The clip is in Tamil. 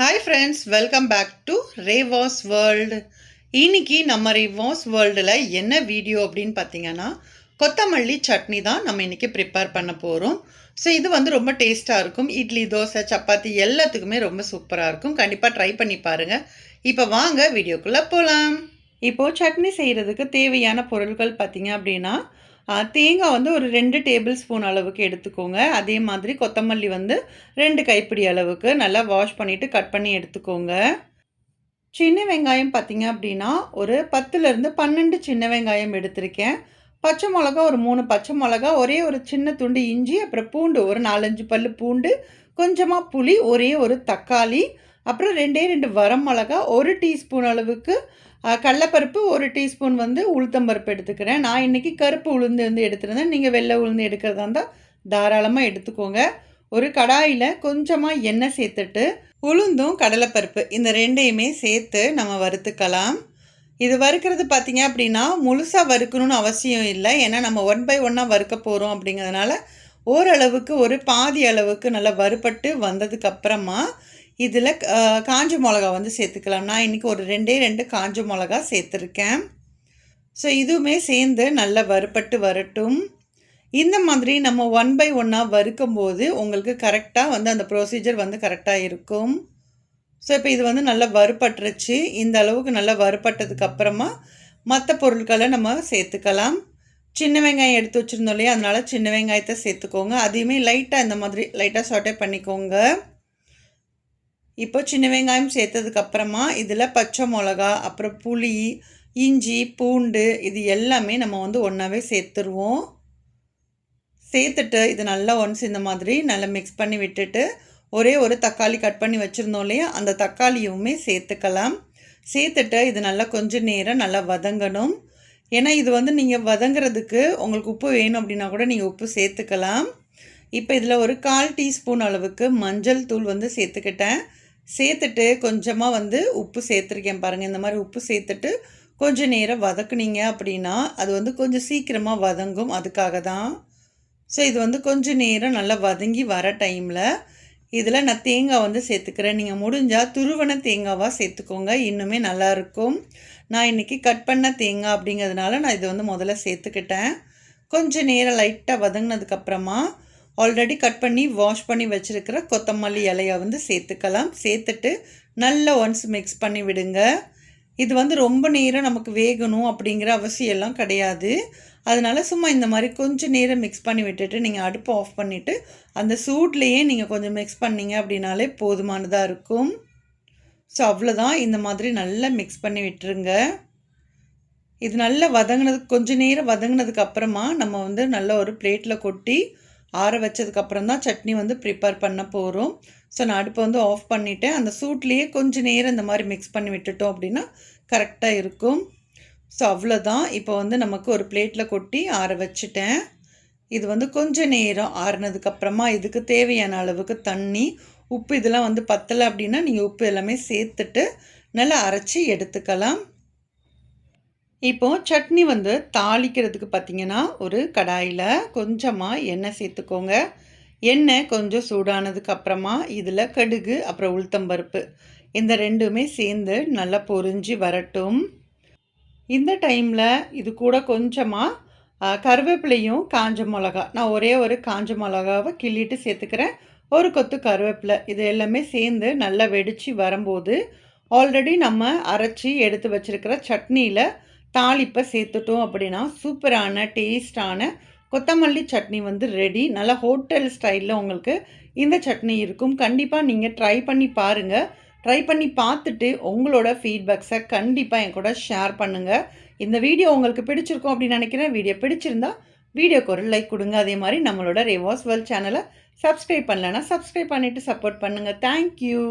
Hi friends, welcome back to Revas world. இன்னைக்கு நம்ம ரேவாஸ் வேர்ல்டில் என்ன வீடியோ அப்படின்னு பார்த்தீங்கன்னா, கொத்தமல்லி சட்னி தான் நம்ம இன்றைக்கி ப்ரிப்பேர் பண்ண போகிறோம். ஸோ இது வந்து ரொம்ப டேஸ்ட்டாக இருக்கும். இட்லி, தோசை, சப்பாத்தி எல்லாத்துக்குமே ரொம்ப சூப்பராக இருக்கும். கண்டிப்பாக ட்ரை பண்ணி பாருங்கள். இப்போ வாங்க வீடியோக்குள்ளே போகலாம். இப்போது சட்னி செய்கிறதுக்கு தேவையான பொருட்கள் பார்த்தீங்க அப்படின்னா, தேங்காய் வந்து ஒரு 2 டேபிள் ஸ்பூன் அளவுக்கு எடுத்துக்கோங்க. அதே மாதிரி கொத்தமல்லி வந்து 2 கைப்பிடி அளவுக்கு நல்லா வாஷ் பண்ணிவிட்டு கட் பண்ணி எடுத்துக்கோங்க. சின்ன வெங்காயம் பார்த்தீங்க அப்படின்னா, ஒரு 10லேருந்து 12 சின்ன வெங்காயம் எடுத்திருக்கேன். பச்சை மிளகா ஒரு 3 பச்சை மிளகா, ஒரே ஒரு சின்ன துண்டு இஞ்சி, அப்புறம் பூண்டு ஒரு 4, 5 பல்லு பூண்டு, கொஞ்சமாக புளி, ஒரே ஒரு தக்காளி, அப்புறம் 2 வரமிளகா, 1 டீஸ்பூன் அளவுக்கு கடலைப்பருப்பு, 1 டீஸ்பூன் வந்து உளுத்தம்பருப்பு எடுத்துக்கிறேன். நான் இன்றைக்கி கருப்பு உளுந்து வந்து எடுத்துருந்தேன். நீங்கள் வெள்ளை உளுந்து எடுக்கிறதா இருந்தால் தாராளமாக எடுத்துக்கோங்க. ஒரு கடாயில் கொஞ்சமாக எண்ணெய் சேர்த்துட்டு உளுந்தும் கடலைப்பருப்பு இந்த ரெண்டையுமே சேர்த்து நம்ம வறுத்துக்கலாம். இது வறுக்கிறது பார்த்திங்க அப்படின்னா முழுசாக வறுக்கணும்னு அவசியம் இல்லை. ஏன்னா நம்ம 1 பை 1 வறுக்க போகிறோம் அப்படிங்கிறதுனால ஓரளவுக்கு ஒரு பாதி அளவுக்கு நல்லா வறுபட்டு வந்ததுக்கப்புறமா இதில் காஞ்ச மிளகா வந்து சேர்த்துக்கலாம். நான் இன்றைக்கி ஒரு 2 காஞ்ச மிளகா சேர்த்துருக்கேன். ஸோ இதுவுமே சேர்ந்து நல்லா வறுபட்டு வரட்டும். இந்த மாதிரி நம்ம 1 பை 1 வறுக்கும்போது உங்களுக்கு கரெக்டாக வந்து அந்த ப்ரொசீஜர் வந்து கரெக்டாக இருக்கும். ஸோ இப்போ இது வந்து நல்லா வறுபட்டுருச்சு. இந்த அளவுக்கு நல்லா வறுபட்டதுக்கப்புறமா மற்ற பொருட்களை நம்ம சேர்த்துக்கலாம். சின்ன வெங்காயம் எடுத்து வச்சுருந்தோம் இல்லையா, அதனால் சின்ன வெங்காயத்தை சேர்த்துக்கோங்க. அதையுமே லைட்டாக இந்த மாதிரி லைட்டாக சாட்டே பண்ணிக்கோங்க. இப்போ சின்ன வெங்காயம் சேர்த்ததுக்கப்புறமா இதில் பச்சை மிளகா, அப்புறம் புளி, இஞ்சி, பூண்டு இது எல்லாமே நம்ம வந்து ஒன்றாவே சேர்த்துருவோம். சேர்த்துட்டு இது நல்லா ஒன்ஸ் இந்த மாதிரி நல்லா மிக்ஸ் பண்ணி விட்டுட்டு ஒரே ஒரு தக்காளி கட் பண்ணி வச்சுருந்தோம் இல்லையா, அந்த தக்காளியுமே சேர்த்துக்கலாம். சேர்த்துட்டு இது நல்லா கொஞ்சம் நேரம் நல்லா வதங்கணும். ஏன்னா இது வந்து நீங்கள் வதங்கிறதுக்கு உங்களுக்கு உப்பு வேணும் அப்படின்னா கூட நீங்கள் உப்பு சேர்த்துக்கலாம். இப்போ இதில் ஒரு 1/4 டீஸ்பூன் அளவுக்கு மஞ்சள் தூள் வந்து சேர்த்துக்கிட்டேன். சேர்த்துட்டு கொஞ்சமாக வந்து உப்பு சேர்த்துருக்கேன் பாருங்கள். இந்த மாதிரி உப்பு சேர்த்துட்டு கொஞ்சம் நேரம் வதக்குனீங்க அப்படின்னா அது வந்து கொஞ்சம் சீக்கிரமாக வதங்கும். அதுக்காக தான். ஸோ இது வந்து கொஞ்சம் நேரம் நல்லா வதங்கி வர டைமில் இதில் நான் தேங்காய் வந்து சேர்த்துக்கிறேன். நீங்கள் முடிஞ்சால் துருவன தேங்காவாக சேர்த்துக்கோங்க, இன்னுமே நல்லாயிருக்கும். நான் இன்றைக்கி கட் பண்ண தேங்காய் அப்படிங்கிறதுனால நான் இதை வந்து முதல்ல சேர்த்துக்கிட்டேன். கொஞ்சம் நேரம் லைட்டாக வதங்கினதுக்கப்புறமா ஆல்ரெடி கட் பண்ணி வாஷ் பண்ணி வச்சுருக்கிற கொத்தமல்லி இலையை வந்து சேர்த்துக்கலாம். சேர்த்துட்டு நல்லா ஒன்ஸ் மிக்ஸ் பண்ணி விடுங்க. இது வந்து ரொம்ப நேரம் நமக்கு வேகணும் அப்படிங்கிற அவசியம் எல்லாம் கிடையாது. அதனால் சும்மா இந்த மாதிரி கொஞ்சம் நேரம் மிக்ஸ் பண்ணி விட்டுட்டு நீங்கள் அடுப்பை ஆஃப் பண்ணிவிட்டு அந்த சூட்லேயே நீங்கள் கொஞ்சம் மிக்ஸ் பண்ணிங்க அப்படின்னாலே போதுமானதாக இருக்கும். ஸோ அவ்வளோதான். இந்த மாதிரி நல்லா மிக்ஸ் பண்ணி விட்டுருங்க. இது நல்லா வதங்கினதுக்கு கொஞ்சம் நேரம் வதங்கினதுக்கு அப்புறமா நம்ம வந்து நல்ல ஒரு பிளேட்டில் கொட்டி ஆற வச்சதுக்கப்புறம் தான் சட்னி வந்து ப்ரிப்பேர் பண்ண போகிறோம். ஸோ நான் அடுப்பை வந்து ஆஃப் பண்ணிவிட்டேன். அந்த சூட்லேயே கொஞ்சம் நேரம் இந்த மாதிரி மிக்ஸ் பண்ணி விட்டுட்டோம் அப்படின்னா கரெக்டாக இருக்கும். ஸோ அவ்வளோதான். இப்போ வந்து நமக்கு ஒரு பிளேட்டில் கொட்டி ஆற வச்சுட்டேன். இது வந்து கொஞ்சம் நேரம் ஆறுனதுக்கப்புறமா இதுக்கு தேவையான அளவுக்கு தண்ணி, உப்பு இதெல்லாம் வந்து பத்தலை அப்படின்னா நீங்கள் உப்பு எல்லாமே சேர்த்துட்டு நல்லா அரைச்சி எடுத்துக்கலாம். இப்போது சட்னி வந்து தாளிக்கிறதுக்கு பார்த்திங்கன்னா ஒரு கடாயில் கொஞ்சமாக எண்ணெய் சேர்த்துக்கோங்க. எண்ணெய் கொஞ்சம் சூடானதுக்கப்புறமா இதில் கடுகு, அப்புறம் உளுத்தம்பருப்பு இந்த ரெண்டுமே சேர்ந்து நல்லா பொரிஞ்சு வரட்டும். இந்த டைமில் இது கூட கொஞ்சமாக கருவேப்பிலையும் காஞ்ச மிளகா, நான் ஒரே ஒரு காஞ்ச மிளகாவை கிள்ளிட்டு சேர்த்துக்கிறேன். ஒரு கொத்து கருவேப்பிலை இது எல்லாமே சேர்ந்து நல்லா வெடித்து வரும்போது ஆல்ரெடி நம்ம அரைச்சி எடுத்து வச்சுருக்கிற சட்னியில் தாளிப்பை சேர்த்துட்டோம் அப்படின்னா சூப்பரான டேஸ்டான கொத்தமல்லி சட்னி வந்து ரெடி. நல்லா ஹோட்டல் ஸ்டைலில் உங்களுக்கு இந்த சட்னி இருக்கும். கண்டிப்பாக நீங்கள் ட்ரை பண்ணி பாருங்கள். ட்ரை பண்ணி பார்த்துட்டு உங்களோட ஃபீட்பேக்ஸை கண்டிப்பாக என் கூட ஷேர் பண்ணுங்கள். இந்த வீடியோ உங்களுக்கு பிடிச்சிருக்கும் அப்படின்னு நினைக்கிறேன். வீடியோ பிடிச்சிருந்தா வீடியோக்கு ஒரு லைக் கொடுங்க. அதே மாதிரி நம்மளோட ரேவாஸ் வேர்ல்ட் சேனலை சப்ஸ்கிரைப் பண்ணலைன்னா சப்ஸ்கிரைப் பண்ணிவிட்டு சப்போர்ட் பண்ணுங்கள். தேங்க்யூ.